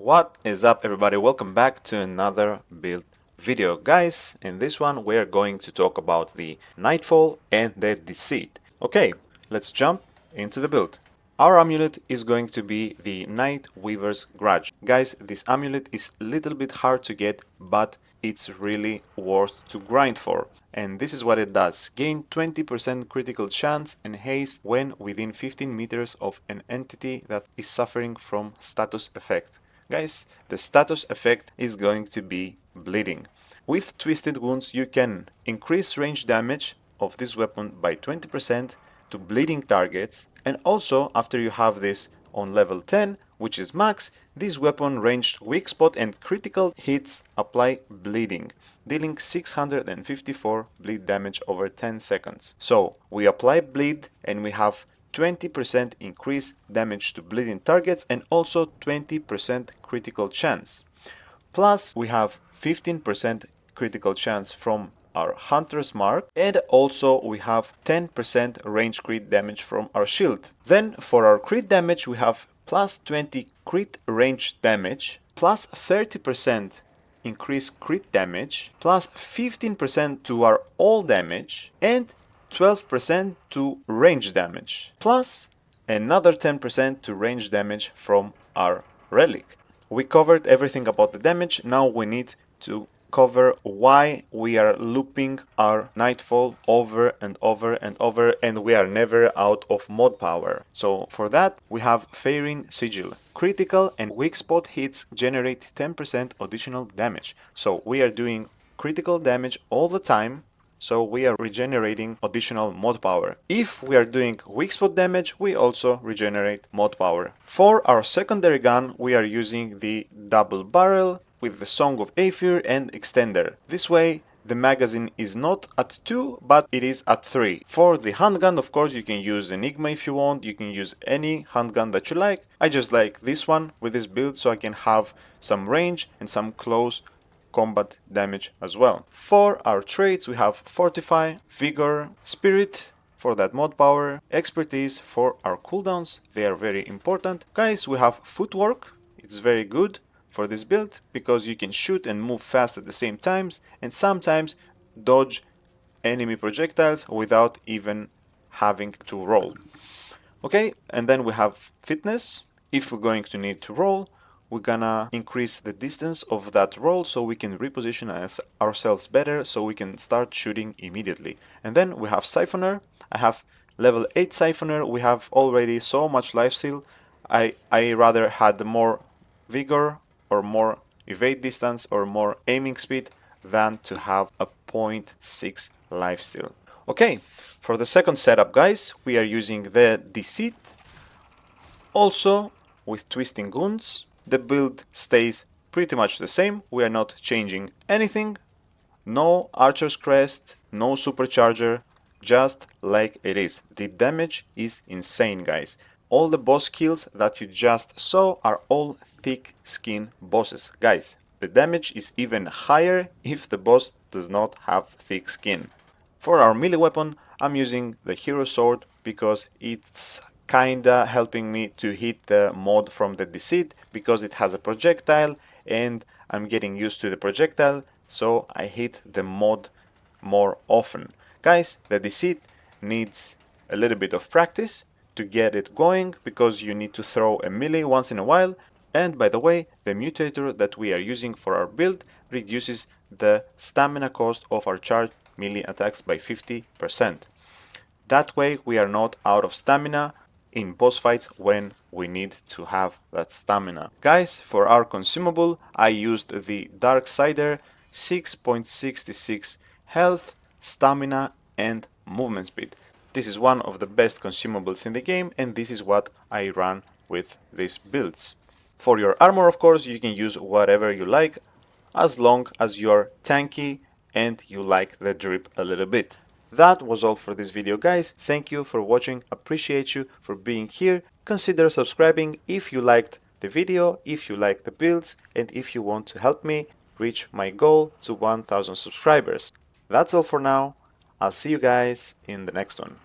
What is up, everybody? Welcome back to another build video. Guys, in this one we're going to talk about the Nightfall and the Deceit. Okay, let's jump into the build. Our amulet is going to be the Nightweaver's Grudge. Guys, this amulet is a little bit hard to get, but it's really worth to grind for. And this is what it does. Gain 20% critical chance and haste when within 15 meters of an entity that is suffering from status effect. Guys, the status effect is going to be bleeding. With Twisted Wounds you can increase range damage of this weapon by 20% to bleeding targets, and also after you have this on level 10, which is max, this weapon ranged weak spot and critical hits apply bleeding, dealing 654 bleed damage over 10 seconds. So we apply bleed and we have 20% increased damage to bleeding targets and also 20% critical chance. Plus we have 15% critical chance from our Hunter's Mark, and also we have 10% range crit damage from our shield. Then for our crit damage we have plus 20 crit range damage, plus 30% increased crit damage, plus 15% to our all damage, and 12% to range damage, plus another 10% to range damage from our relic. We covered everything about the damage. Now we need to cover why we are looping our Nightfall over and over and over, and we are never out of mod power. So for that we have Fairing Sigil. Critical and weak spot hits generate 10% additional damage. So we are doing critical damage all the time, so we are regenerating additional mod power. If we are doing weak spot damage, we also regenerate mod power. For our secondary gun we are using the double barrel with the Song of Aether and extender. This way the magazine is not at 2 but it is at 3. For the handgun, of course, you can use Enigma if you want, you can use any handgun that you like. I just like this one with this build so I can have some range and some close combat damage as well. For our traits we have Fortify, Vigor, Spirit for that mod power, Expertise for our cooldowns, they are very important. Guys, we have Footwork, it's very good for this build because you can shoot and move fast at the same times and sometimes dodge enemy projectiles without even having to roll. Okay, and then we have Fitness. If we're going to need to roll, we're gonna increase the distance of that roll so we can reposition ourselves better so we can start shooting immediately. And then we have Siphoner. I have level 8 Siphoner. We have already so much lifesteal. I rather had more vigor or more evade distance or more aiming speed than to have a 0.6 lifesteal. Okay, for the second setup, guys, we are using the Deceit, also with Twisting Wounds. The build stays pretty much the same, we are not changing anything. No Archer's Crest, no Supercharger, just like it is. The damage is insane, guys. All the boss kills that you just saw are all thick skin bosses. Guys, the damage is even higher if the boss does not have thick skin. For our melee weapon, I'm using the Hero Sword because it's kinda helping me to hit the mod from the Deceit because it has a projectile and I'm getting used to the projectile, so I hit the mod more often. Guys, the Deceit needs a little bit of practice to get it going because you need to throw a melee once in a while. And by the way, the mutator that we are using for our build reduces the stamina cost of our charged melee attacks by 50%. That way we are not out of stamina in boss fights when we need to have that stamina. Guys, for our consumable I used the Darksider, 6.66 health, stamina and movement speed. This is one of the best consumables in the game and this is what I run with these builds. For your armor, of course, you can use whatever you like as long as you're tanky and you like the drip a little bit. That was all for this video, guys. Thank you for watching, appreciate you for being here. Consider subscribing if you liked the video, if you like the builds, and if you want to help me reach my goal to 1000 subscribers. That's all for now. I'll see you guys in the next one.